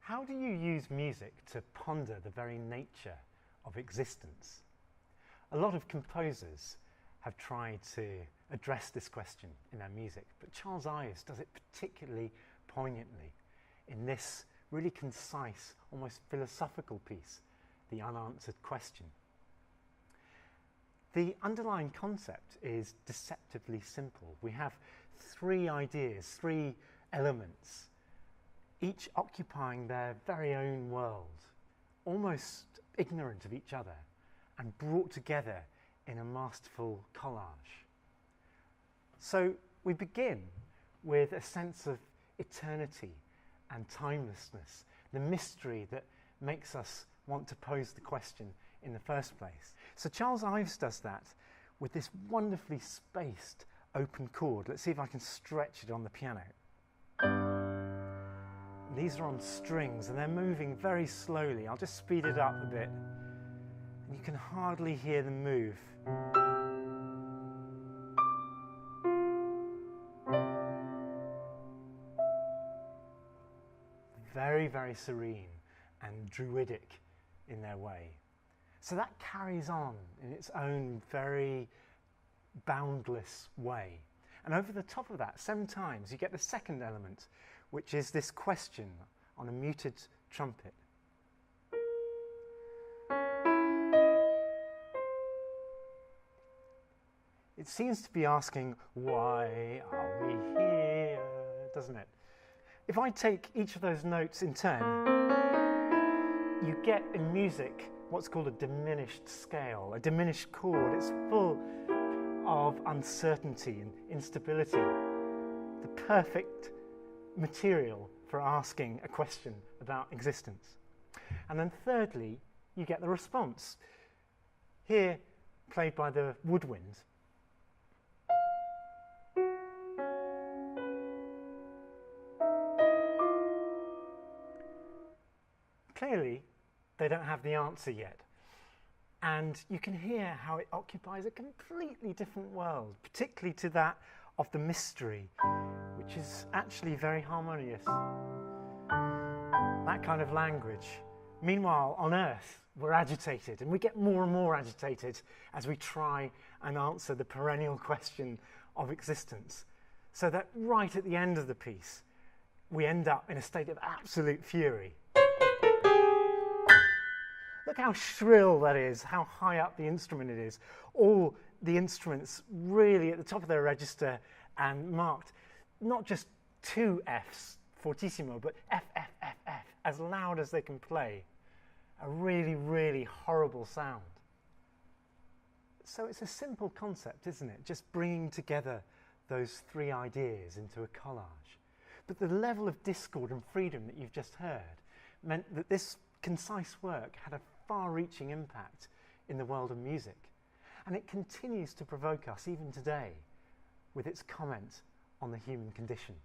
How do you use music to ponder the very nature of existence? A lot of composers have tried to address this question in their music, but Charles Ives does it particularly poignantly in this really concise, almost philosophical piece, The Unanswered Question. The underlying concept is deceptively simple. We have three ideas, three elements, each occupying their very own world, almost ignorant of each other, and brought together in a masterful collage. So we begin with a sense of eternity and timelessness, the mystery that makes us want to pose the question in the first place. So Charles Ives does that with this wonderfully spaced open chord. Let's see if I can stretch it on the piano. These are on strings and they're moving very slowly. I'll just speed it up a bit. And you can hardly hear them move. Very, very serene and druidic in their way. So that carries on in its own very boundless way. And over the top of that, 7 times, you get the second element, which is this question on a muted trumpet. It seems to be asking, why are we here, doesn't it? If I take each of those notes in turn, you get in music what's called a diminished scale, a diminished chord. It's full of uncertainty and instability. The perfect material for asking a question about existence. And then thirdly, you get the response. Here, played by the woodwind. Clearly, they don't have the answer yet. And you can hear how it occupies a completely different world, particularly to that of the mystery, which is actually very harmonious. That kind of language. Meanwhile, on Earth, we're agitated, and we get more and more agitated as we try and answer the perennial question of existence. So that right at the end of the piece, we end up in a state of absolute fury. Look how shrill that is, how high up the instrument it is. All the instruments really at the top of their register and marked not just 2 Fs, fortissimo, but F, F, F, F, as loud as they can play. A really, really horrible sound. So it's a simple concept, isn't it? Just bringing together those 3 ideas into a collage. But the level of discord and freedom that you've just heard meant that this concise work had a far-reaching impact in the world of music. And it continues to provoke us even today with its comment on the human condition.